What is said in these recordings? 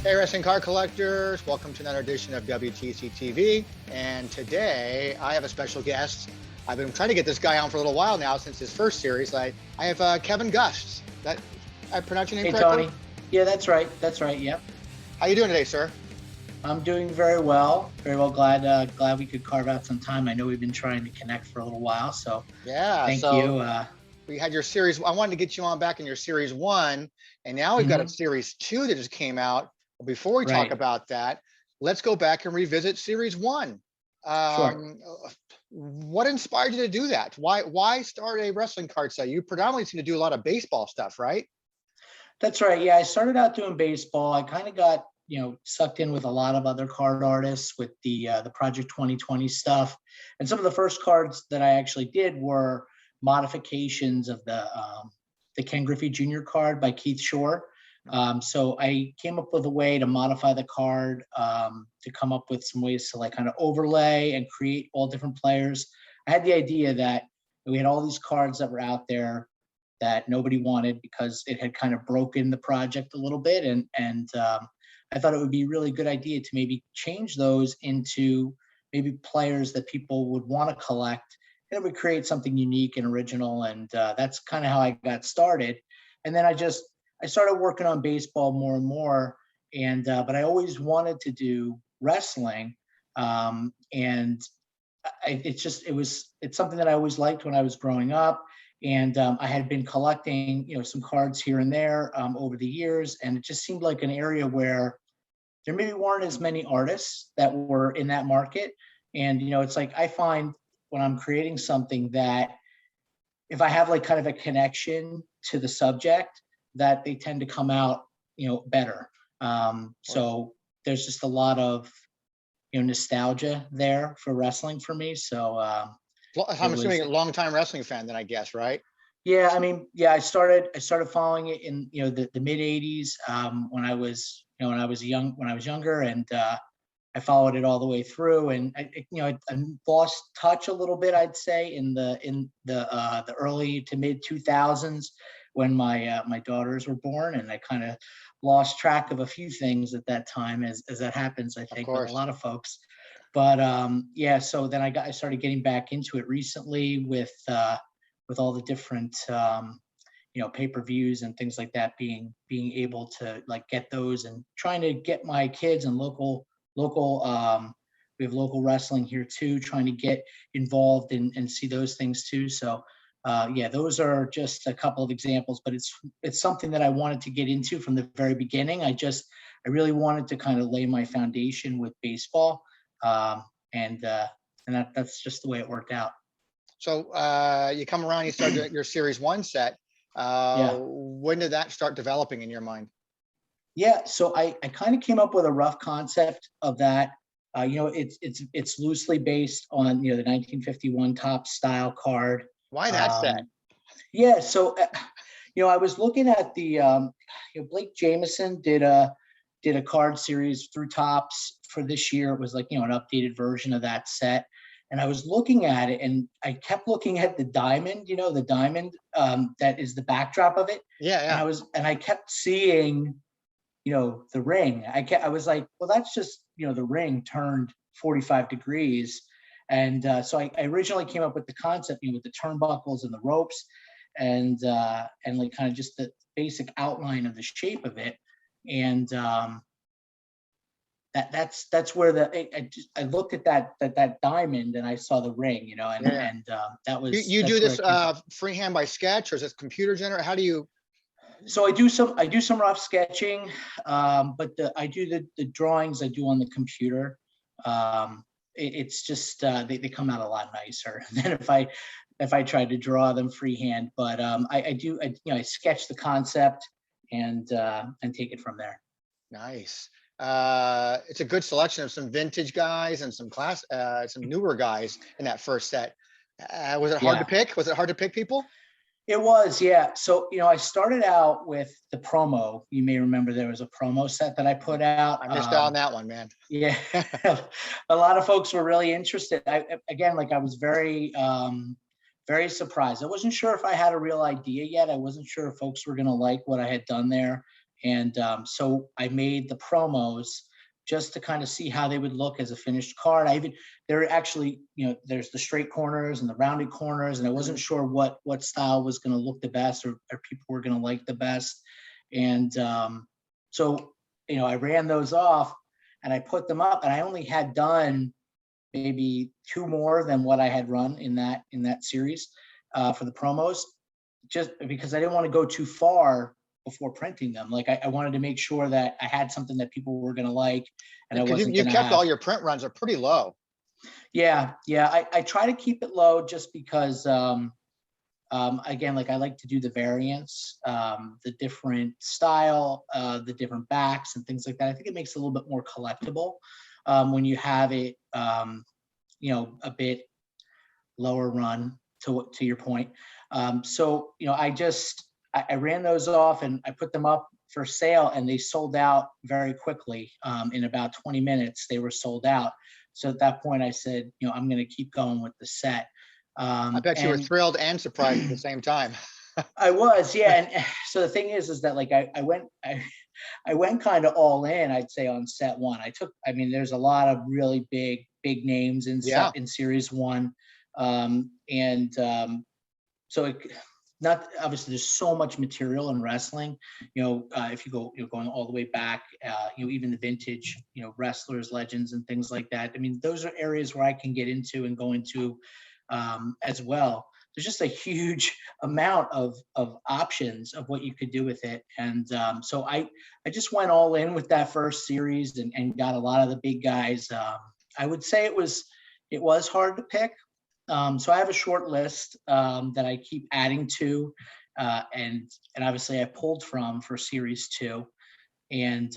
Hey, wrestling card collectors, welcome to another edition of WTCtv. And today I have a special guest. I've been trying to get this guy on for a little while now since his first series. I have Kevin Gust. That I pronounce your name correctly? Tony. Yeah, that's right. That's right. Yep. How you doing today, sir? I'm doing very well. Very well. Glad we could carve out some time. I know we've been trying to connect for a little while, so yeah. thank you. We had your series. I wanted to get you on back in your series 1, and now we've got a series 2 that just came out. Before we talk about that, let's go back and revisit series 1. Sure. What inspired you to do that? Why start a wrestling card set? You predominantly seem to do a lot of baseball stuff, right? That's right. Yeah, I started out doing baseball. I kind of got sucked in with a lot of other card artists with the Project 2020 stuff, and some of the first cards that I actually did were modifications of the Ken Griffey Jr. card by Keith Shore. So I came up with a way to modify the card, to come up with some ways to kind of overlay and create all different players. I had the idea that we had all these cards that were out there that nobody wanted because it had kind of broken the project a little bit. And I thought it would be a really good idea to maybe change those into maybe players that people would want to collect. And it would create something unique and original. And that's kind of how I got started. And then I started working on baseball more and more, and but I always wanted to do wrestling, and it's something that I always liked when I was growing up, and I had been collecting some cards here and there over the years, and it just seemed like an area where there maybe weren't as many artists that were in that market, and it's like I find when I'm creating something that if I have kind of a connection to the subject, that they tend to come out, better. So there's just a lot of, nostalgia there for wrestling for me. So I'm assuming a longtime wrestling fan then, I guess, right? Yeah, I mean, yeah, I started following it in the mid '80s when I was younger, and I followed it all the way through, and I lost touch a little bit, I'd say, in the early to mid 2000s when my daughters were born, and I kind of lost track of a few things at that time, as that happens, I think, with a lot of folks. But yeah, so then I started getting back into it recently with all the different pay-per-views and things like that, being able to get those, and trying to get my kids and local we have local wrestling here too, trying to get involved and see those things too. So yeah, those are just a couple of examples, but it's something that I wanted to get into from the very beginning. I really wanted to kind of lay my foundation with baseball, and that's just the way it worked out. So you come around, you start your series 1 set. Yeah. When did that start developing in your mind? Yeah, so I kind of came up with a rough concept of that. It's loosely based on the 1951 Topps style card. Why that set? Yeah, so I was looking at the Blake Jameson did a card series through Topps for this year. It was an updated version of that set, and I was looking at it, and I kept looking at the diamond. The diamond that is the backdrop of it. Yeah. And I kept seeing the ring. I was like, well, that's just the ring turned 45 degrees. And so I originally came up with the concept, with the turnbuckles and the ropes, and kind of just the basic outline of the shape of it. And that's where I looked at that diamond, and I saw the ring, and that was. You do this freehand by sketch, or is it computer generated? How do you? So I do some rough sketching, but I do the drawings I do on the computer. It's just they come out a lot nicer than if I tried to draw them freehand. But I sketch the concept and take it from there. Nice. It's a good selection of some vintage guys and some newer guys in that first set. Was it hard to pick? Was it hard to pick people? It was, yeah. So, I started out with the promo. You may remember there was a promo set that I put out. I missed out on that one, man. Yeah. A lot of folks were really interested. I was very, very surprised. I wasn't sure if I had a real idea yet. I wasn't sure if folks were going to like what I had done there. And so I made the promos just to kind of see how they would look as a finished card. There are actually, there's the straight corners and the rounded corners, and I wasn't sure what style was going to look the best, or people were going to like the best. And so, I ran those off and I put them up, and I only had done maybe 2 more than what I had run in that series for the promos, just because I didn't want to go too far before printing them. Like I wanted to make sure that I had something that people were going to like, and I wasn't you going to kept all your print runs are pretty low. Yeah. I try to keep it low just because, again, like I like to do the variants, the different style, the different backs and things like that. I think it makes it a little bit more collectible when you have it, a bit lower run, to your point. So, I ran those off and I put them up for sale, and they sold out very quickly. In about 20 minutes, they were sold out. So at that point I said, I'm going to keep going with the set. I bet you were thrilled and surprised at the same time. I was, yeah. And so the thing is that like I went kind of all in, I'd say, on set 1. There's a lot of really big names in in series 1. So it, not obviously there's so much material in wrestling, if you go, going all the way back, even the vintage, wrestlers, legends and things like that. Those are areas where I can get into and go into as well. There's just a huge amount of options of what you could do with it. And so I just went all in with that first series and got a lot of the big guys. I would say it was hard to pick. So I have a short list that I keep adding to, and obviously I pulled from for series 2. And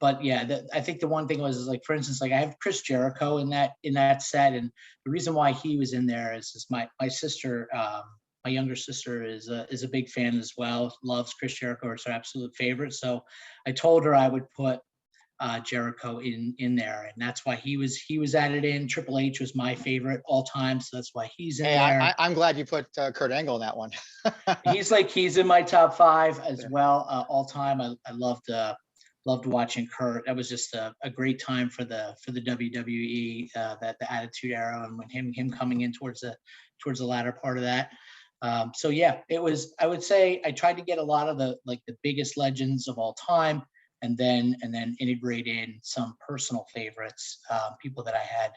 but yeah, I think the one thing was like, for instance, like I have Chris Jericho in that set, and the reason why he was in there is my sister, my younger sister is a big fan as well, loves Chris Jericho, it's her absolute favorite. So I told her I would put Jericho in there, and that's why he was added in. Triple H was my favorite all time, so that's why he's in there. I'm glad you put Kurt Angle in that one. he's in my top 5 as well, all time. I loved watching Kurt. That was just a great time for the WWE, that the Attitude Era, and when him coming in towards the latter part of that. So yeah, it was. I would say I tried to get a lot of the biggest legends of all time, and then integrate in some personal favorites, people that I had,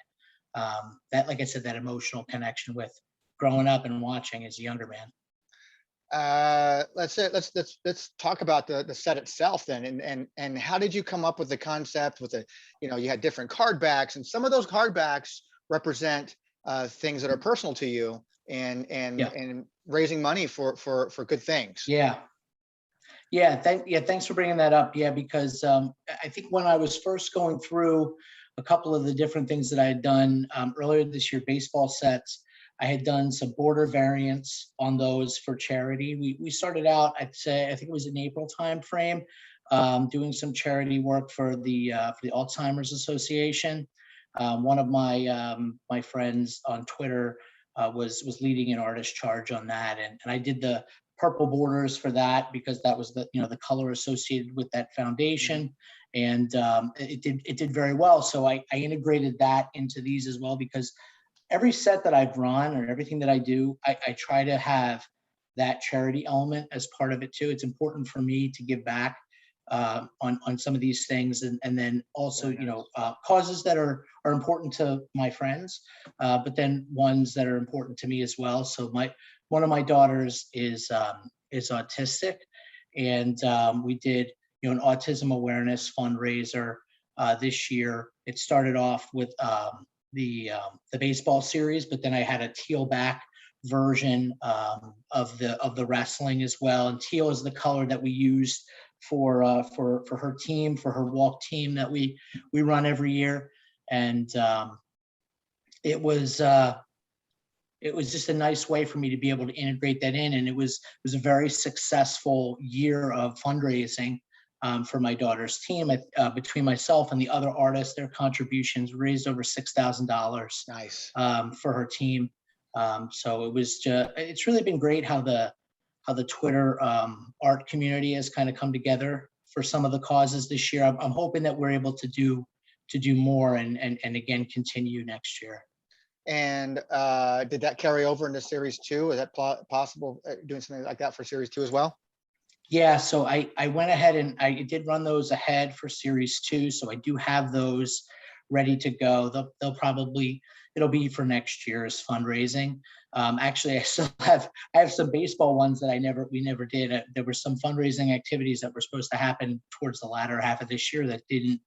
that, like I said, that emotional connection with growing up and watching as a younger man. Let's talk about the set itself then, and how did you come up with the concept with you had different card backs, and some of those card backs represent things that are personal to you, and raising money for good things. Thanks for bringing that up. Yeah, because I think when I was first going through a couple of the different things that I had done earlier this year, baseball sets, I had done some border variants on those for charity. We started out, I think it was in April timeframe, doing some charity work for the Alzheimer's Association. One of my friends on Twitter was leading an artist charge on that, and I did the purple borders for that because that was the color associated with that foundation, and it did very well. So I integrated that into these as well, because every set that I've run or everything that I do, I try to have that charity element as part of it too. It's important for me to give back on some of these things, and then also causes that are important to my friends, but then ones that are important to me as well. So one of my daughters is autistic, and we did an autism awareness fundraiser this year. It started off with the baseball series, but then I had a teal back version of the wrestling as well. And teal is the color that we used for her team, for her walk team that we run every year. And it was just a nice way for me to be able to integrate that in. And it was a very successful year of fundraising for my daughter's team. Between myself and the other artists, their contributions raised over $6,000. Nice. For her team. So it's really been great how the Twitter art community has kind of come together for some of the causes this year. I'm hoping that we're able to do more and again continue next year. And did that carry over into series 2? Is that possible, doing something like that for series 2 as well? Yeah, so I went ahead and I did run those ahead for series 2. So I do have those ready to go. They'll probably, it'll be for next year's fundraising. Actually, I have some baseball ones that we never did. There were some fundraising activities that were supposed to happen towards the latter half of this year that didn't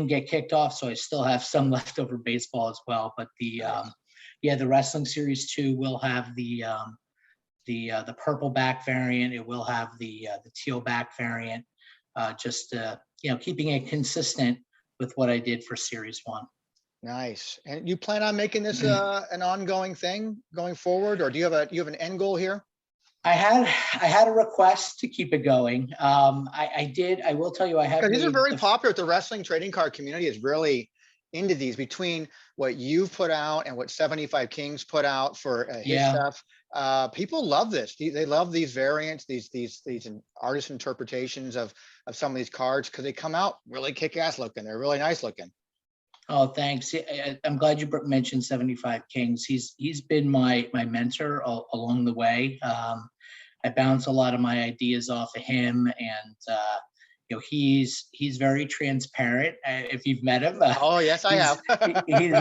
get kicked off. So I still have some leftover baseball as well. But the wrestling series 2 will have the purple back variant. It will have the teal back variant. Just keeping it consistent with what I did for series 1. Nice. And you plan on making this an ongoing thing going forward, or do you have an end goal here? I had a request to keep it going. I will tell you, I have. Because these are very popular. The wrestling trading card community is really into these, between what you've put out and what 75 Kings put out for his stuff. People love this. They love these variants, these artist interpretations of some of these cards, because they come out really kick-ass looking. They're really nice looking. Oh, thanks. I'm glad you mentioned 75 Kings. He's been my mentor along the way. I bounce a lot of my ideas off of him, and he's very transparent. If you've met him, oh yes, I have.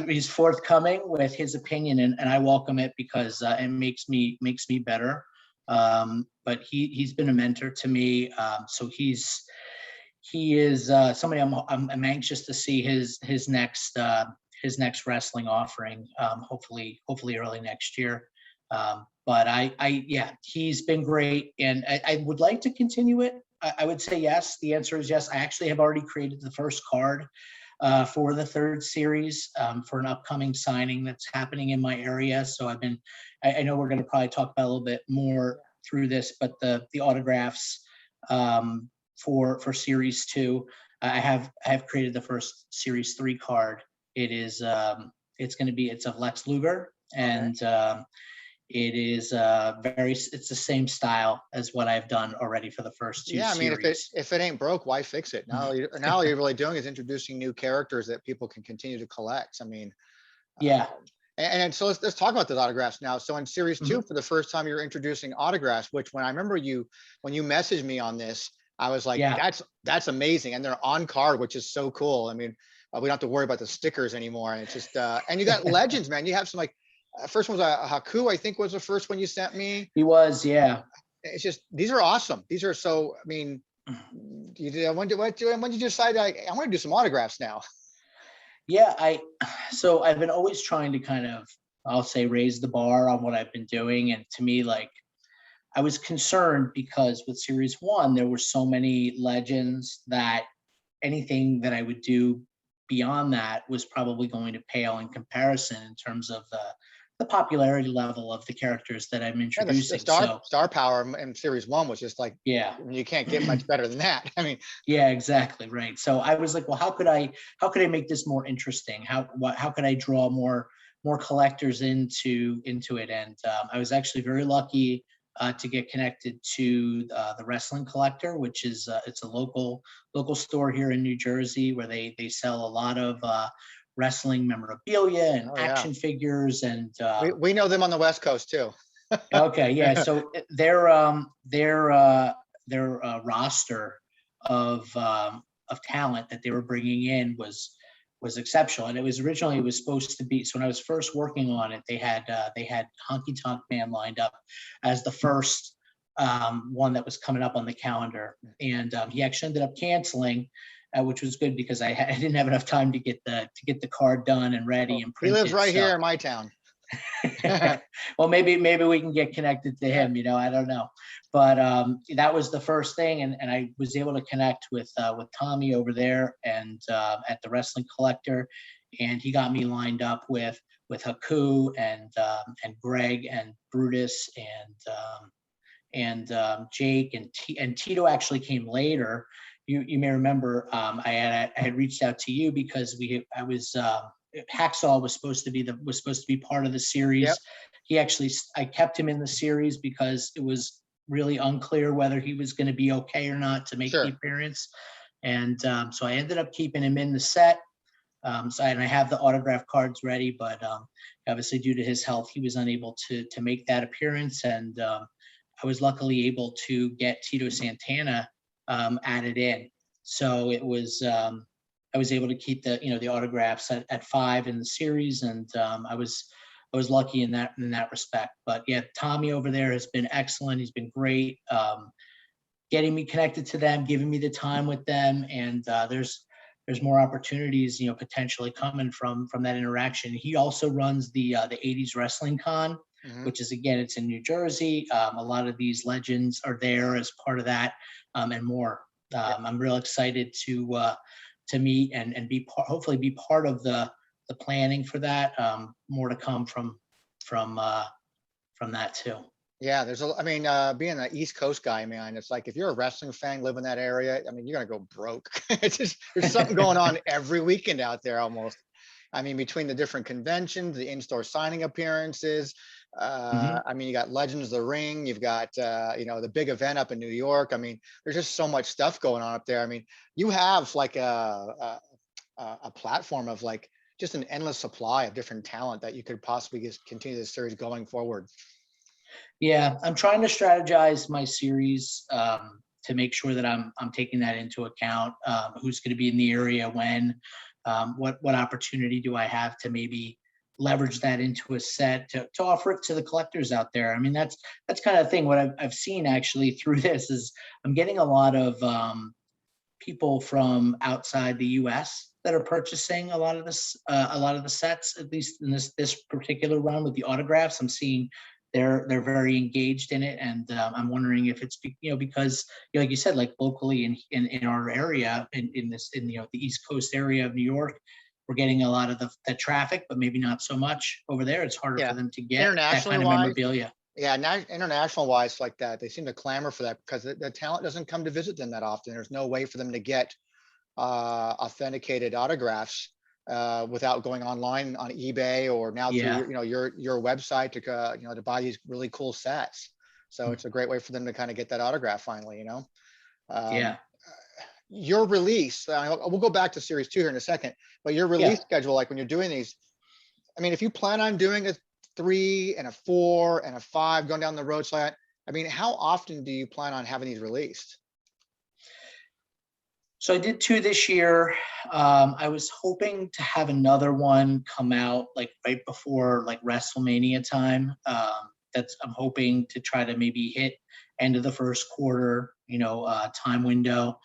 he's forthcoming with his opinion, and I welcome it because it makes me better. But he's been a mentor to me. So he is somebody I'm anxious to see his next wrestling offering. Hopefully early next year. But he's been great, and I would like to continue it. I would say yes. The answer is yes. I actually have already created the first card for the 3rd series for an upcoming signing that's happening in my area. So I know we're going to probably talk about a little bit more through this, but the autographs for series 2, I have created the first series 3 card. It's of Lex Luger, and it is it's the same style as what I've done already for the first 2 series. I mean, if it ain't broke, why fix it? Now all you're really doing is introducing new characters that people can continue to collect. I mean, and so let's talk about those autographs now. So in series 2, for the first time, you're introducing autographs, which when I remember when you messaged me on this, I was like, that's amazing. And they're on card, which is so cool. I mean, we don't have to worry about the stickers anymore. And it's just, and you got legends, man. You have some first one was a Haku, I think was the first one you sent me. He was, yeah. It's just, these are awesome. These are so, I mean, when did you decide I want to do some autographs now? Yeah, so I've been always trying to kind of, I'll say, raise the bar on what I've been doing. And to me, I was concerned because with series 1, there were so many legends that anything that I would do beyond that was probably going to pale in comparison in terms of the popularity level of the characters that I'm introducing. The star power in series 1 was just you can't get much better than that. I mean, yeah, exactly right. So I was like, well, how could I make this more interesting? How could I draw more collectors into it? And I was actually very lucky to get connected to the Wrestling Collector, which is it's a local store here in New Jersey where they sell a lot of wrestling memorabilia and action figures, and we know them on the West Coast too. Okay, yeah. So their roster of talent that they were bringing in was exceptional, and it was supposed to be. So when I was first working on it, they had Honky Tonk Man lined up as the first one that was coming up on the calendar, and he actually ended up canceling. Which was good because I didn't have enough time to get the card done and ready and printed. He lives right here in my town. Well, maybe we can get connected to him. I don't know, but that was the first thing, and I was able to connect with Tommy over there and at the Wrestling Collector, and he got me lined up with Haku and Greg and Brutus and Jake and Tito actually came later. You may remember I had reached out to you because Hacksaw was supposed to be part of the series. Yep. I kept him in the series because it was really unclear whether he was going to be okay or not to make the Sure. appearance. And so I ended up keeping him in the set. And I have the autograph cards ready, but obviously due to his health, he was unable to make that appearance. And I was luckily able to get Tito Santana added in. So it was I was able to keep the autographs at 5 in the series, and I was lucky in that respect. But yeah, Tommy over there has been excellent. He's been great, getting me connected to them, giving me the time with them, and there's more opportunities, potentially coming from that interaction. He also runs the 80s Wrestling Con, Hmm. which is, again, it's in New Jersey. A lot of these legends are there as part of that, and more. I'm real excited to meet and hopefully be part of the planning for that. More to come from that too. Yeah, I mean, being an East Coast guy, man, it's like if you're a wrestling fan, live in that area, I mean, you're gonna go broke. It's just there's something going on every weekend out there almost. I mean, between the different conventions, the in-store signing appearances, Mhm. I mean, you got Legends of the Ring, you've got the big event up in New York. I mean, there's just so much stuff going on up there. I mean, you have like a platform of like just an endless supply of different talent that you could possibly just continue this series going forward. Yeah, I'm trying to strategize my series to make sure that I'm taking that into account. Who's going to be in the area when? What opportunity do I have to maybe leverage that into a set to offer it to the collectors out there? I mean, that's kind of thing. What I've seen actually through this is I'm getting a lot of people from outside the U.S. that are purchasing a lot of the sets, at least in this particular run with the autographs. I'm seeing they're very engaged in it, and I'm wondering if it's because like you said, like locally in our area in the East Coast area of New York, we're getting a lot of the traffic, but maybe not so much over there. It's harder Yeah, for them to get that internationally kind of wise. memorabilia. Yeah, international wise, like that, they seem to clamor for that because the talent doesn't come to visit them that often. There's no way for them to get authenticated autographs without going online on eBay or now through Yeah. your website to buy these really cool sets. So it's a great way for them to kind of get that autograph finally. Um, Yeah. your release. We'll go back to series 2 here in a second, but your release Yeah. schedule, like when you're doing these, I mean, if you plan on doing a 3 and a 4 and a 5 going down the road, so I mean, how often do you plan on having these released? So I did 2 this year. I was hoping to have another one come out like right before like WrestleMania time. I'm hoping to try to maybe hit end of the first quarter, time window.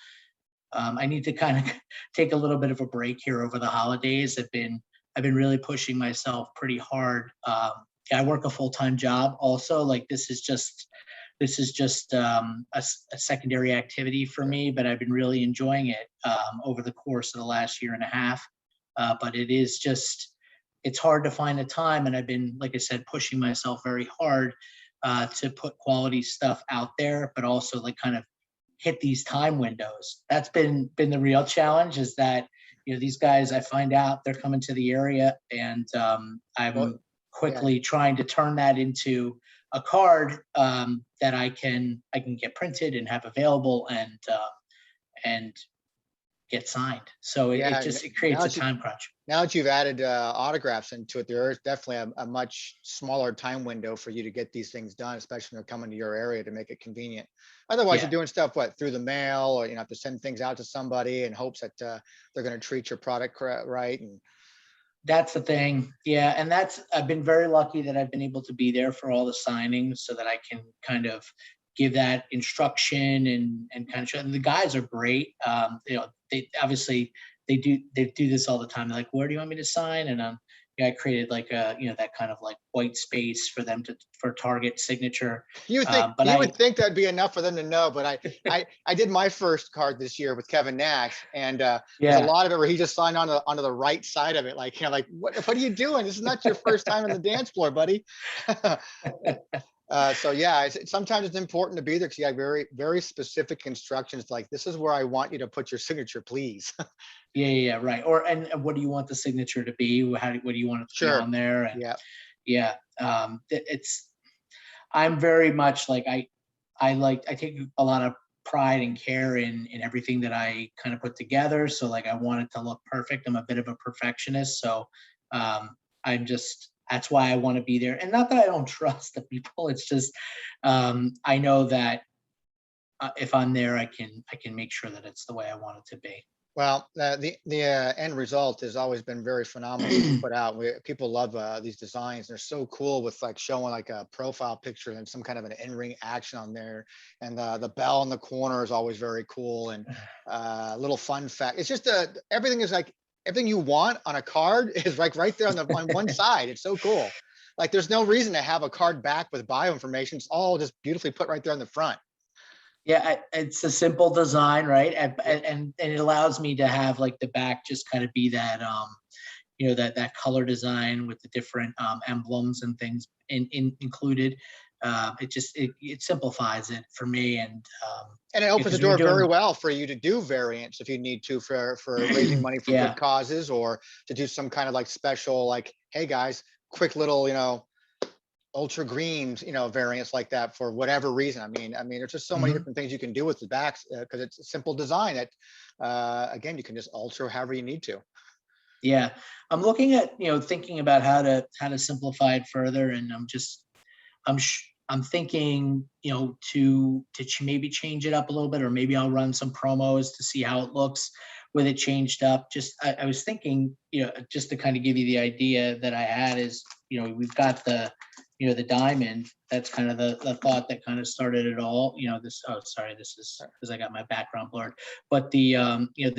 I need to kind of take a little bit of a break here over the holidays. I've been really pushing myself pretty hard. I work a full-time job also. Like this is just a secondary activity for me, but I've been really enjoying it over the course of the last year and a half. But it's hard to find the time, and I've been, like I said, pushing myself very hard to put quality stuff out there, but also like kind of hit these time windows. That's been the real challenge. Is that these guys, I find out they're coming to the area, and Well, I'm yeah, quickly trying to turn that into a card that I can get printed and have available and get signed. So yeah. it creates a time crunch. Now that you've added autographs into it, there is definitely a much smaller time window for you to get these things done, especially when they're coming to your area to make it convenient. Otherwise, you're Yeah, doing stuff through the mail, or have to send things out to somebody in hopes that they're going to treat your product right. And that's the thing. Yeah, and I've been very lucky that I've been able to be there for all the signings so that I can kind of give that instruction and kind of show. And the guys are great. They obviously they do this all the time. They're like, where do you want me to sign? And I created like that kind of like white space for them for target signature. But you I would think that'd be enough for them to know, but I did my first card this year with Kevin Nash, and there's a yeah. lot of it where he just signed onto the right side of it, like like what are you doing? This is not your first time on the dance floor, buddy. So yeah, sometimes it's important to be there because you have very very specific instructions, like this is where I want you to put your signature, please. Yeah, right. And what do you want the signature to be? What do you want it to be Sure. on there? And Yeah. yeah, it's I'm very much like I take a lot of pride and care in everything that I kind of put together. So like I want it to look perfect. I'm a bit of a perfectionist. So I'm just that's why I want to be there. And not that I don't trust the people. It's just I know that if I'm there, I can make sure that it's the way I want it to be. Well, the end result has always been very phenomenal to put out. People love these designs. They're so cool with like showing like a profile picture and some kind of an in-ring action on there. And the bell in the corner is always very cool. And little fun fact. It's just everything is like everything you want on a card is like right there on one side. It's so cool. Like there's no reason to have a card back with bio information. It's all just beautifully put right there on the front. Yeah, it's a simple design, right? And it allows me to have like the back just kind of be that that color design with the different emblems and things included. It simplifies it for me, And it opens the because we were door very doing well for you to do variants if you need to for raising money for good yeah. causes, or to do some kind of like special, like, hey guys, quick little, ultra greens, variants like that for whatever reason. I mean, there's just so many Mhm. different things you can do with the backs because it's a simple design that, again, you can just alter however you need to. Yeah, I'm looking at thinking about how to simplify it further, and I'm thinking to maybe change it up a little bit, or maybe I'll run some promos to see how it looks with it changed up. Just I was thinking, just to kind of give you the idea that I had is, we've got the diamond. That's kind of the thought that kind of started it all. Oh, sorry, this is because I got my background blurred. But the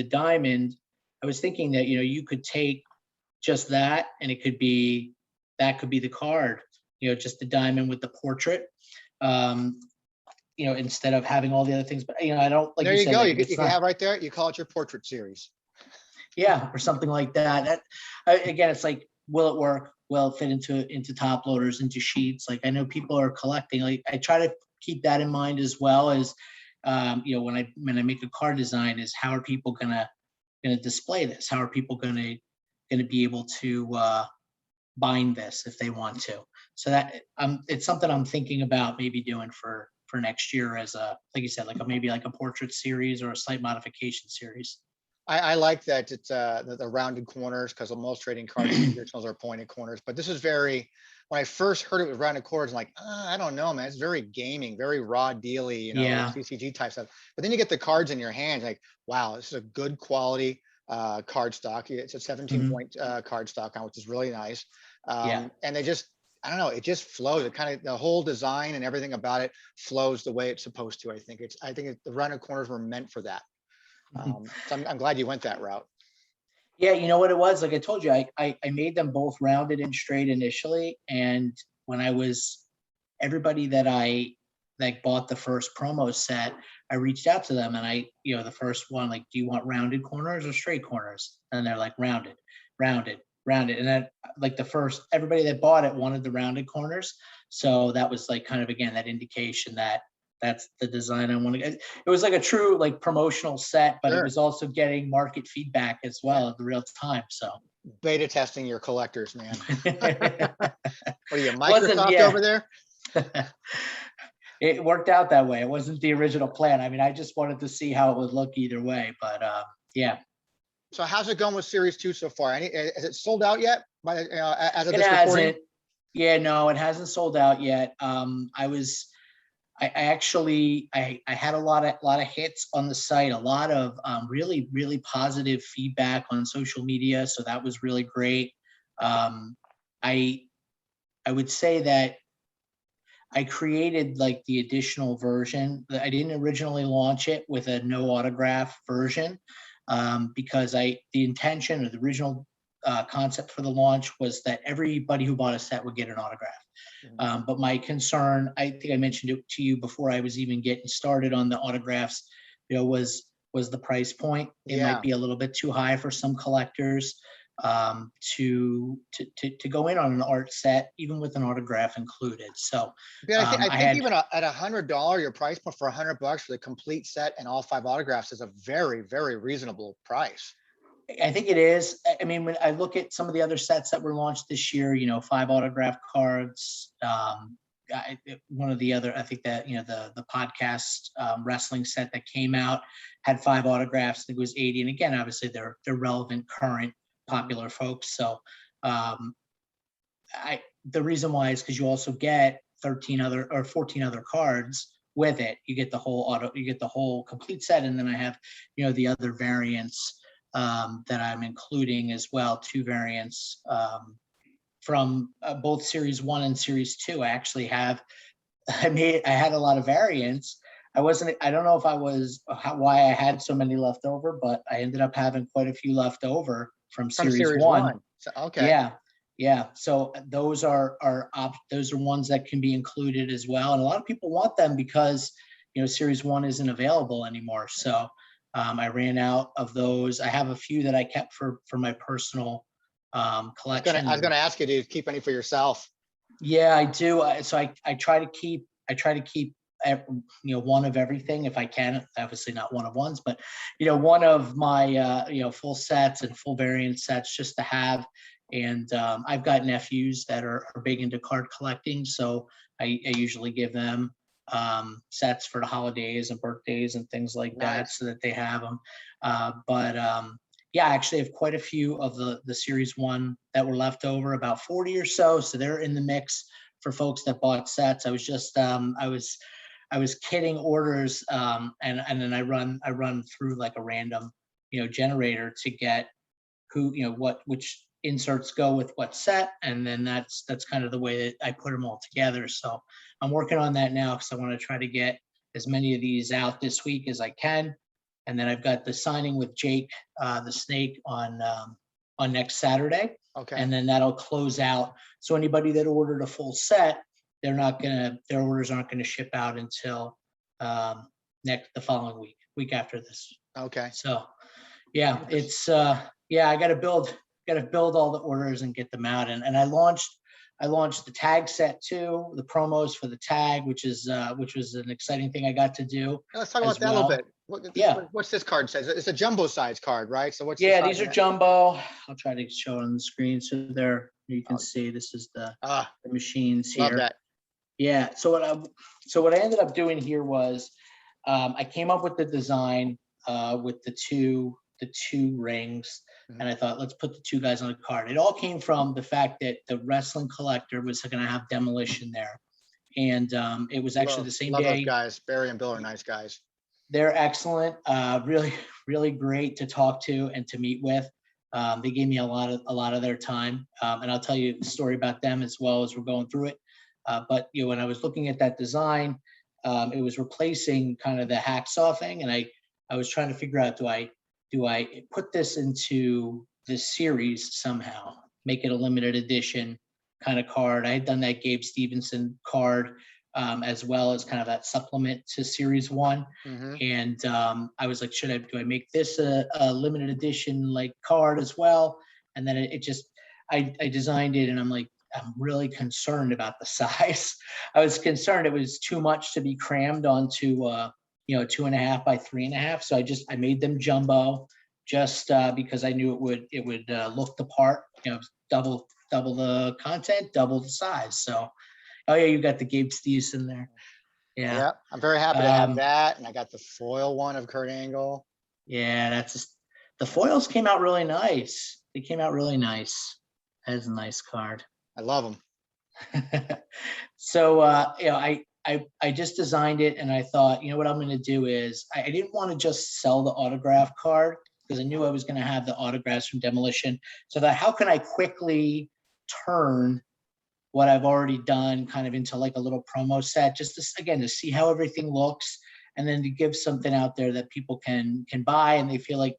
diamond, I was thinking that, you could take just that and that could be the card, just the diamond with the portrait. Um, instead of having all the other things. But I don't, like There you you said, go. like You if can, you it's can not, have right there. You call it your portrait series. yeah, or something like that. Again, it's like, will it work? Will it fit into top loaders, into sheets? Like I know people are collecting. Like I try to keep that in mind as well as when I make a card design, is how are people gonna display this? How are people gonna be able to bind this if they want to? So that it's something I'm thinking about maybe doing for next year as like you said, like maybe like a portrait series or a slight modification series. I like that it's the rounded corners, because most trading cards traditionals are pointed corners. But this is very, when I first heard it with rounded corners, I'm like, I don't know, man. It's very gaming, very raw dealy, Yeah. CCG type stuff. But then you get the cards in your hands, like, wow, this is a good quality card stock. It's a 17 Mhm. point card stock now, which is really nice. Yeah. And they just, I don't know, it just flows. It kind of, the whole design and everything about it flows the way it's supposed to. I think the rounded corners were meant for that. So I'm glad you went that route. Yeah, you know what it was? Like I told you, I made them both rounded and straight initially. And when I was everybody that bought the first promo set, I reached out to them and the first one, like, do you want rounded corners or straight corners? And they're like, rounded, rounded, rounded. And then like the first, everybody that bought it wanted the rounded corners. So that was like kind of, again, that indication that that's the design I want to get. It was like a true like promotional set, but it Sure. was also getting market feedback as Yeah. well at the real time. So Beta testing your collectors, man. What are you, wasn't, Microsoft yeah. over there? It worked out that way. It wasn't the original plan. I mean, I just wanted to see how it would look either way, but yeah, So how's it going with Series 2 so far? Is it sold out yet as of it this recording? hasn't. Yeah, no, it hasn't sold out yet. I actually, I had a lot of hits on the site, a lot of really, really positive feedback on social media. So that was really great. Um, I, I would say that I created like the additional version. I didn't originally launch it with a no autograph version because the intention or the original concept for the launch was that everybody who bought a set would get an autograph. Mhm. But my concern, I think I mentioned it to you before I was even getting started on the autographs, was the price point. It might Yeah. be a little bit too high for some collectors to go in on an art set, even with an autograph included. So But I I think had, even at $100, your price point for $100 for the complete set and all 5 autographs is a very, very reasonable price. I think it is. I mean, when I look at some of the other sets that were launched this year, 5 autograph cards, one of the other, I think that, the podcast wrestling set that came out had 5 autographs. I think it was 80. And again, obviously they're relevant, current, popular folks. So the reason why is because you also get 13 other or 14 other cards with it. You get the whole complete set. And then I have, the other variants that I'm including as well, 2 variants from both Series 1 and Series 2. I actually have, I had a lot of variants. I don't know if why I had so many left over, but I ended up having quite a few left over from Series 1. So, okay. Yeah. So those are ones that can be included as well. And a lot of people want them because, Series 1 isn't available anymore. So I ran out of those. I have a few that I kept for my personal collection. I was gonna ask you, do you keep any for yourself? Yeah, I do. So I try to keep one of everything if I can. Obviously not one of ones, but one of my full sets and full variant sets just to have. And I've got nephews that are big into card collecting, so I usually give them sets for the holidays and birthdays and things like that, so that they have them. Yeah, I actually have quite a few of the Series 1 that were left over, about 40 or so. So they're in the mix for folks that bought sets. I was just I was kidding orders, and then I run through like a random generator to get which inserts go with what set, and then that's kind of the way that I put them all together. So I'm working on that now because I want to try to get as many of these out this week as I can. And then I've got the signing with Jake the Snake on next Saturday. Okay. And then that'll close out. So anybody that ordered a full set, their orders aren't gonna ship out until the following week after this. Okay. So yeah, it's I gotta build all the orders and get them out. And I launched the tag set too, the promos for the tag, which was an exciting thing I got to do. Let's talk about that a little bit. What's this card says? It's a jumbo size card, right? So what's these are jumbo. I'll try to show it on the screen so you can see this is the machines here. Love that. Yeah. So what I ended up doing here was I came up with the design with the two rings. Mm-hmm. And I thought, let's put the 2 guys on a card. It all came from the fact that the wrestling collector was going to have Demolition there. And it was actually the same day. Love those guys. Barry and Bill are nice guys. They're excellent. Really, really great to talk to and to meet with. They gave me a lot of their time. And I'll tell you a story about them as well as we're going through it. But when I was looking at that design, it was replacing kind of the hacksaw thing. And I was trying to figure out, do I put this into this series somehow, make it a limited edition kind of card? I had done that Gabe Stevenson card as well as kind of that supplement to Series 1. Mm-hmm. And I was like, do I make this a limited edition like card as well? And then I designed it, and I'm like, I'm really concerned about the size. I was concerned it was too much to be crammed onto 2.5 by 3.5. So I made them jumbo just because I knew it would look the part, double the content, double the size. So, you got the Gabe Steves in there. Yeah. I'm very happy to have that. And I got the foil one of Kurt Angle. Yeah, the foils came out really nice. They came out really nice. That is a nice card. I love them. So, I just designed it, and I thought, what I'm going to do is I didn't want to just sell the autograph card because I knew I was going to have the autographs from Demolition. So that how can I quickly turn what I've already done kind of into like a little promo set, just to see how everything looks, and then to give something out there that people can buy and they feel like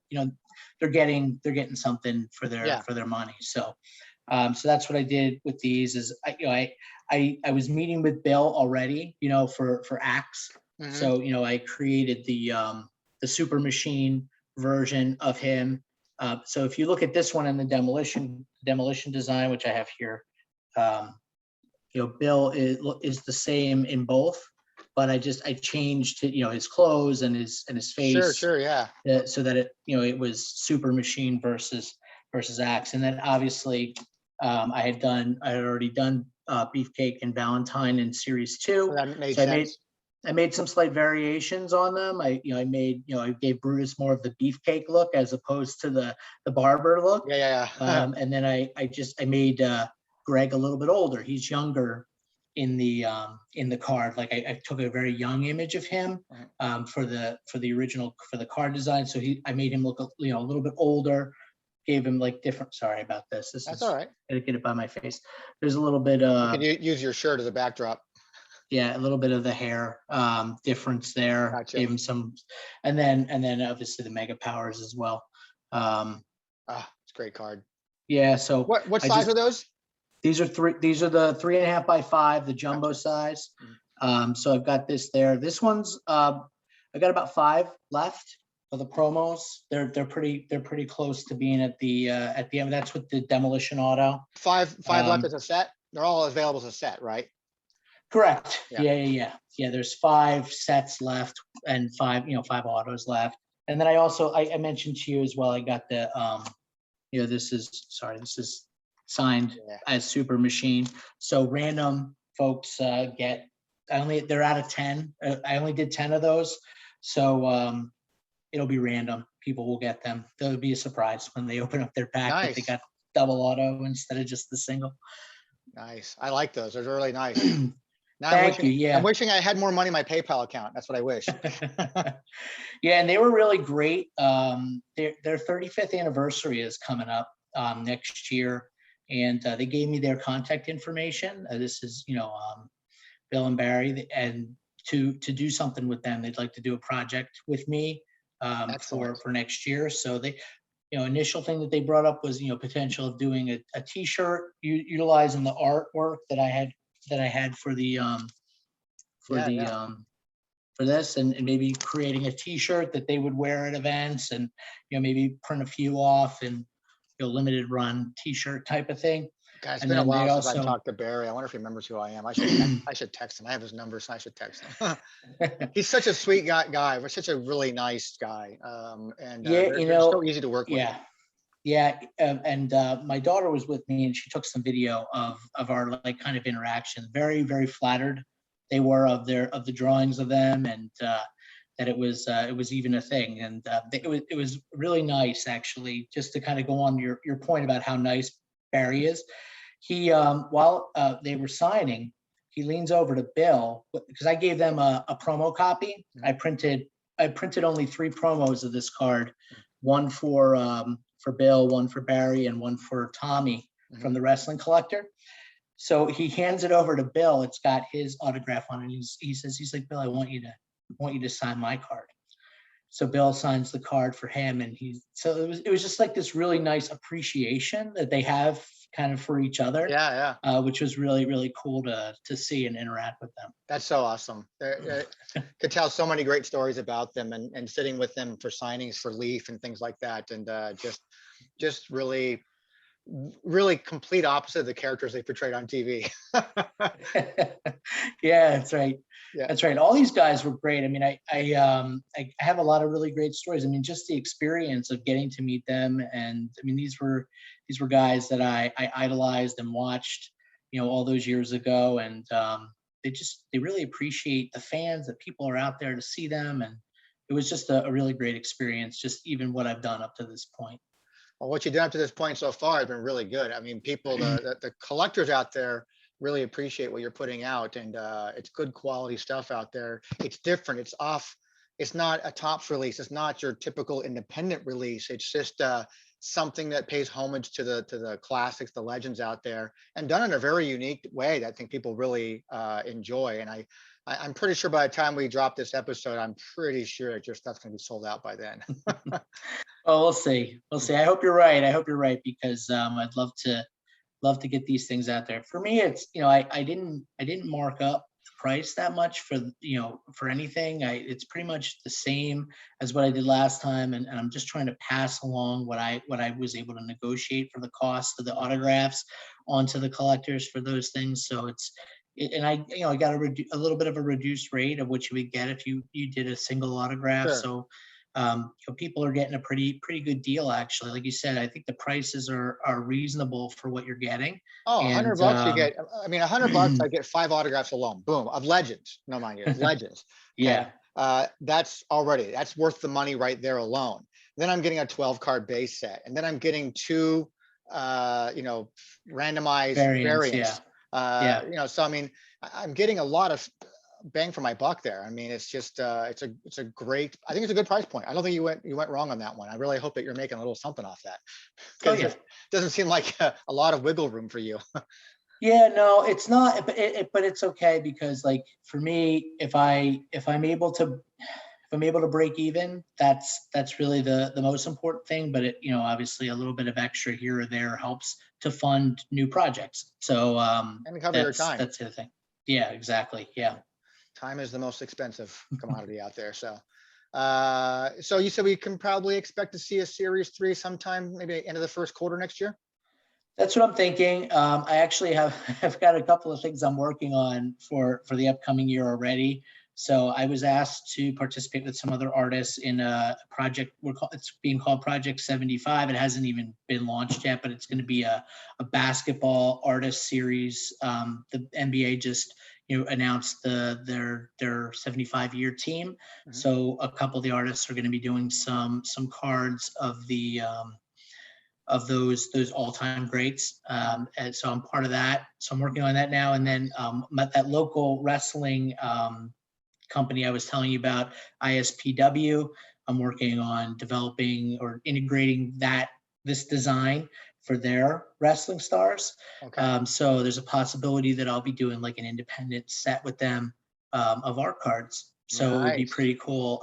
they're getting something for their money. So that's what I did with these. Is I was meeting with Bill already, for Axe. Mm-hmm. So I created the Super Machine version of him. So if you look at this one in the demolition design, which I have here, Bill is the same in both, but I changed his clothes and his face. Sure, yeah. So that it was Super Machine versus Axe. And then obviously I had already done Beefcake and Valentine in Series 2. Well, that made So sense. I made some slight variations on them. I gave Brutus more of the beefcake look as opposed to the barber look. Yeah. And then I made Greg a little bit older. He's younger in the card. Like I took a very young image of him for the original, for the card design. So I made him look a little bit older. Gave him like different. Sorry about this. That's all right. Gotta get it by my face. There's a little bit. You can use your shirt as a backdrop. Yeah, a little bit of the hair difference there. Gotcha. Gave him some, and then obviously the mega powers as well. It's a great card. Yeah. So what size are those? These are the 3.5 by 5, the jumbo size. So I've got this there. This one's I got about 5 left for the promos. They're pretty close to being at the end. That's with the demolition auto. Five left as a set. They're all available as a set, right? Correct. Yeah. There's 5 sets left and 5 autos left. And then I mentioned to you as well, I got the this is signed as Super Machine. So random folks they're out of 10. I only did 10 of those. So it'll be random. People will get them. There'll be a surprise when they open up their pack that they got double auto instead of just the single. Nice. I like those. Those are really nice. Now Thank you. Yeah. I'm wishing I had more money in my PayPal account. That's what I wish. Yeah, and they were really great. Their 35th anniversary is coming up next year, and they gave me their contact information. This is Bill and Barry, and to do something with them, they'd like to do a project with me for next year. So they, initial thing that they brought up was potential of doing a T-shirt utilizing the artwork that I had for the for this, and maybe creating a T-shirt that they would wear at events, and maybe print a few off and limited run T-shirt type of thing. Guys, it's been a while since I talked to Barry. I wonder if he remembers who I am. I should text him. I have his number, so I should text him. He's such a sweet guy. We're such a really nice guy, and they're so easy to work with. Yeah, and my daughter was with me, and she took some video of our kind of interaction. Very, very flattered they were of the drawings of them, and that it was even a thing. And it was really nice, actually, just to kind of go on your point about how nice Barry is. He while they were signing, he leans over to Bill, because I gave them a promo copy. I printed only 3 promos of this card, one for Bill, one for Barry, and one for Tommy from the Wrestling Collector. So he hands it over to Bill. It's got his autograph on it. He's like, Bill, I want you to sign my card. So Bill signs the card for him, and it was just like this really nice appreciation that they have kind of for each other. Which was really, really cool to see and interact with them. That's so awesome. Could tell so many great stories about them, and sitting with them for signings for Leaf and things like that, and just really complete opposite of the characters they portrayed on TV. Yeah, that's right. That's right. All these guys were great. I mean, I have a lot of really great stories. I mean, just the experience of getting to meet them, and I mean, these were guys that I idolized and watched, all those years ago, and they really appreciate the fans, that people are out there to see them, and it was just a really great experience. Just even what I've done up to this point. Well, what you've done up to this point so far has been really good. I mean, people, the collectors out there really appreciate what you're putting out, and it's good quality stuff out there. It's different. It's off. It's not a Topps release. It's not your typical independent release. It's just something that pays homage to the classics, the legends out there, and done in a very unique way that I think people really enjoy. And I'm pretty sure by the time we drop this episode, I'm pretty sure that your stuff's going to be sold out by then. Well, we'll see. I hope you're right, because I'd love to get these things out there. For me, it's I didn't mark up the price that much for anything. It's pretty much the same as what I did last time, and I'm just trying to pass along what I was able to negotiate for the cost of the autographs onto the collectors for those things. So I got a little bit of a reduced rate of what you would get if you did a single autograph. Sure. So people are getting a pretty good deal, actually. Like you said, I think the prices are reasonable for what you're getting. Oh, And $100 you get, I mean, $100, I get 5 autographs alone. Boom, of legends. No, mind you, legends. Okay. yeah, That's worth the money right there alone. Then I'm getting a 12 card base set, and then I'm getting 2, randomized variants. Yeah, variants. yeah. So I mean, I'm getting a lot of bang for my buck there. I mean, it's just, it's a great, I think it's a good price point. I don't think you went wrong on that one. I really hope that you're making a little something off that, Oh because yeah. it doesn't seem like a lot of wiggle room for you. Yeah, no, it's not, but it's okay, because like for me, if I'm able to break even, that's really the most important thing. But obviously a little bit of extra here or there helps to fund new projects. So And cover your time. that's the other thing. Yeah, exactly. Yeah. Time is the most expensive commodity out there. So, so you said we can probably expect to see a series 3 sometime, maybe end of the first quarter next year. That's what I'm thinking. I actually I've got a couple of things I'm working on for the upcoming year already. So I was asked to participate with some other artists in a project. It's being called Project 75. It hasn't even been launched yet, but it's going to be a basketball artist series. The NBA just announced their 75-year team. Mhm. So a couple of the artists are going to be doing some cards of those all-time greats. And so I'm part of that. So I'm working on that now. And then that local wrestling company I was telling you about, ISPW, I'm working on developing or integrating this design for their wrestling stars. Okay. So there's a possibility that I'll be doing like an independent set with them of art cards. So it would be Nice. pretty cool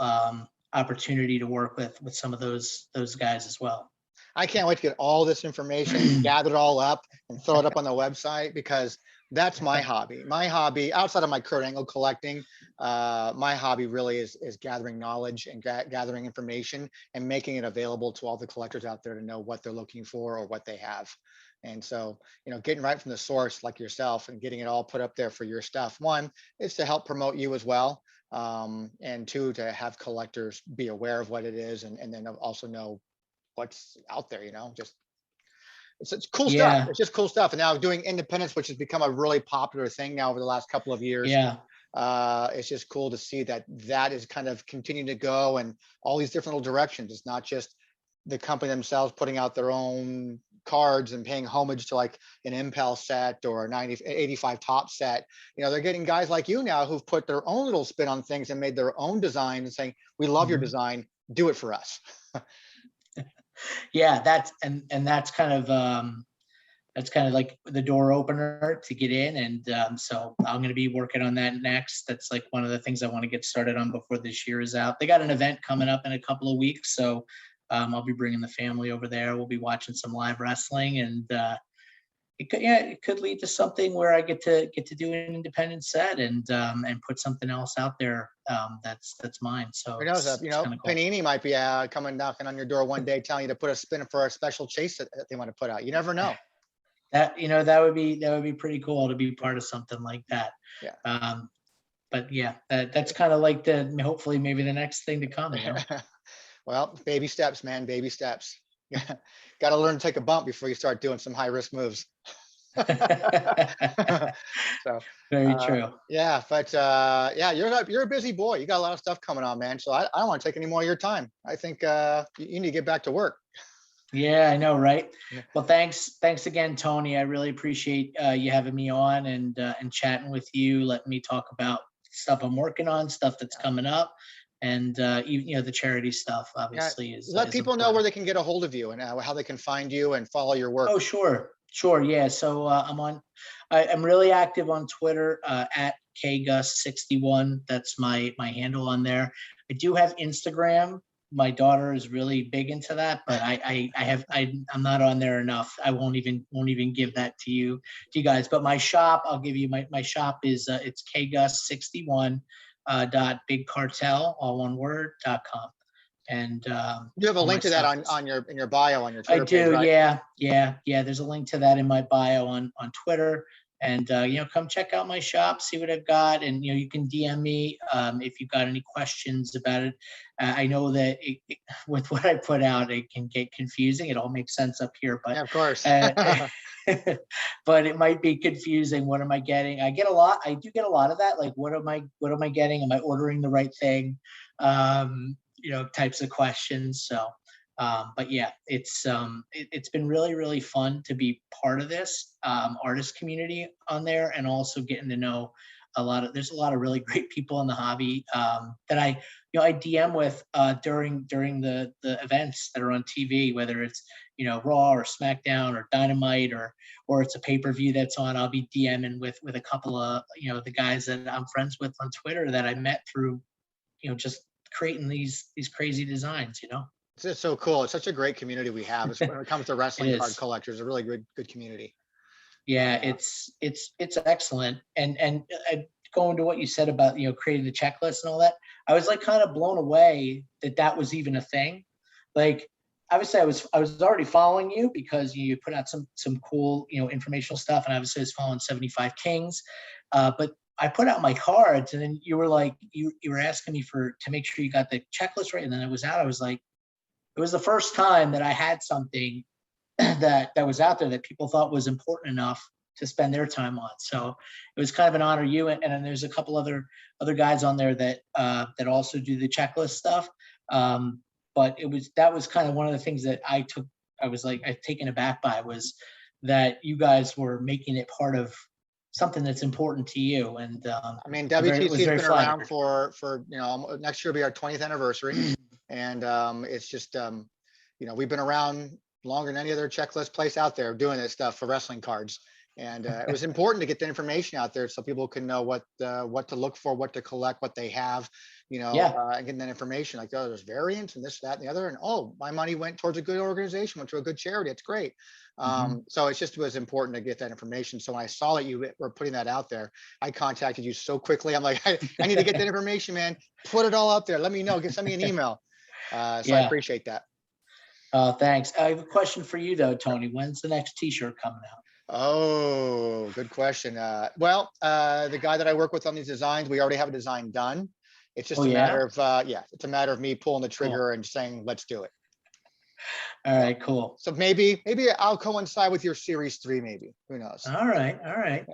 opportunity to work with some of those guys as well. I can't wait to get all this information, gather it all up, and throw it up on the website, because that's my hobby. My hobby, outside of my Kurt Angle collecting, my hobby really is gathering knowledge and gathering information and making it available to all the collectors out there to know what they're looking for or what they have. And so, getting right from the source like yourself and getting it all put up there for your stuff, one, is to help promote you as well. And 2, to have collectors be aware of what it is, and then also know what's out there, just it's cool stuff. Yeah, It's just cool stuff. And now doing independence, which has become a really popular thing now over the last couple of years. yeah. It's just cool to see that is kind of continuing to go and all these different little directions. It's not just the company themselves putting out their own cards and paying homage to like an Impel set or a 85 top set. They're getting guys like you now who've put their own little spin on things and made their own design and saying, we love your Mhm. design, do it for us. Yeah, that's kind of like the door opener to get in. And so I'm going to be working on that next. That's like one of the things I want to get started on before this year is out. They got an event coming up in a couple of weeks, so I'll be bringing the family over there. We'll be watching some live wrestling, and it could lead to something where I get to do an independent set and put something else out there that's mine. So Who knows? it's kind of cool. Panini might be coming knocking on your door one day, telling you to put a spin for a special chase that they want to put out. You never know. That would be pretty cool to be part of something like that. Yeah. But yeah, that's kind of like hopefully maybe the next thing to come. Well, baby steps, man. Baby steps. Got to learn to take a bump before you start doing some high risk moves. So Very true. yeah, but yeah, you're a busy boy. You got a lot of stuff coming on, man. So I don't want to take any more of your time. I think you need to get back to work. Yeah, I know, right? Yeah. Well, thanks again, Tony. I really appreciate you having me on and chatting with you, letting me talk about stuff I'm working on, stuff that's coming up, and even the charity stuff. Yeah, Obviously, is let people know important. where they can get a hold of you and how they can find you and follow your work. Oh, sure, yeah. So I'm really active on Twitter at KGust61. That's my handle on there. I do have Instagram. My daughter is really big into that, but I'm not on there enough. I won't even give that to you guys. But my shop, I'll give you my shop is it's KGust61 .bigcartel all one word.com. And You have a all my link to that stuff on your in your bio on your I Twitter page, do, right? yeah. There's a link to that in my bio on Twitter, And come check out my shop, see what I've got, and you can DM me if you've got any questions about it. I know that with what I put out, it can get confusing. It all makes sense up here, but Yeah, of course. but it might be confusing. What am I getting? I do get a lot of that. Like, what am I getting? Am I ordering the right thing? Types of questions. So, but yeah, it's been really, really fun to be part of this artist community on there, and also getting to know there's a lot of really great people in the hobby that I DM with during the events that are on TV, whether it's Raw or SmackDown or Dynamite or it's a pay-per-view that's on. I'll be DMing with a couple of the guys that I'm friends with on Twitter that I met through just creating these crazy designs. It's so cool. It's such a great community we have. When it comes to wrestling card is. collectors, a really good community. Yeah, it's excellent. And going to what you said about creating the checklist and all that, I was like kind of blown away that was even a thing. Like, obviously I was already following you because you put out some cool informational stuff, and obviously I was following 75 Kings, but I put out my cards, and then you were like you were asking me to make sure you got the checklist right, and then it was out. I was like, it was the first time that I had something that was out there that people thought was important enough to spend their time on. So it was kind of an honor. You and then there's a couple other guys on there that also do the checklist stuff. But that was kind of one of the things that I was taken aback by, was that you guys were making it part of something that's important to you. And I mean, WTC has been around for next year will be our 20th anniversary, and it's just we've been around longer than any other checklist place out there doing this stuff for wrestling cards. And it was important to get the information out there so people can know what to look for, what to collect, what they have, and getting that information like, oh, there's variants and this, that, and the other. And, oh, my money went towards a good organization, went to a good charity. It's great. So it was important to get that information. So when I saw that you were putting that out there, I contacted you so quickly. I'm like, I need to get that information, man. Put it all out there. Let me know. Send me an email. So I appreciate that. Thanks. I have a question for you though, Tony. When's the next T-shirt coming out? Oh, good question. Well, the guy that I work with on these designs, we already have a design done. It's just it's a matter of me pulling the trigger and saying, let's do it. All right, cool. So maybe I'll coincide with your series 3, maybe. Who knows? All right.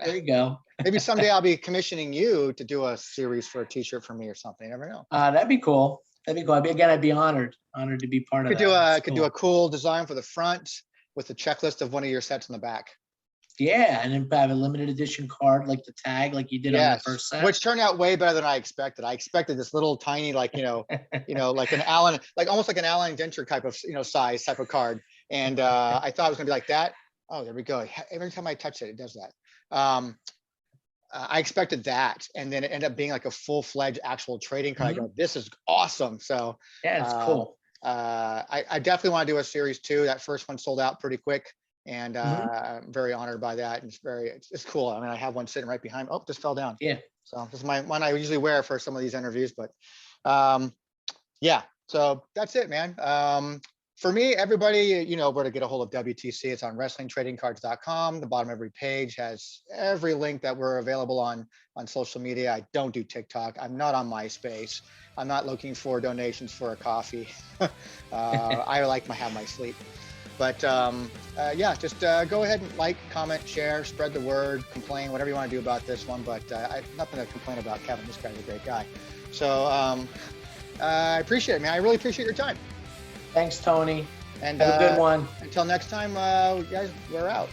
There you go. Maybe someday I'll be commissioning you to do a series for a T-shirt for me or something. You never know. That'd be cool. Again, I'd be honored to be part of that. Could do a cool design for the front with a checklist of one of your sets in the back. Yeah, and then have a limited edition card, like the tag, like you did on the first set. Which turned out way better than I expected. I expected this little tiny, like like an Allen, almost like an Allen Denture type of size type of card. And I thought it was gonna be like that. Oh, there we go. Every time I touch it, it does that. I expected that, and then it ended up being like a full-fledged actual trading card. I go, this is awesome. So yeah, it's cool. I definitely want to do a series 2. That first one sold out pretty quick. And I'm very honored by that. And it's cool. I mean, I have one sitting right behind. Oh, this fell down. Yeah. So this is my one I usually wear for some of these interviews, but yeah. So that's it, man. For me, everybody, where to get a hold of WTC. It's on WrestlingTradingCards.com. The bottom of every page has every link that we're available on social media. I don't do TikTok. I'm not on MySpace. I'm not looking for donations for a coffee. I like to have my sleep. But just go ahead and like, comment, share, spread the word, complain, whatever you want to do about this one. But I nothing to complain about. Kevin, this guy's a great guy. So I appreciate it, man. I really appreciate your time. Thanks, Tony. And have a good one. Until next time, guys, we're out.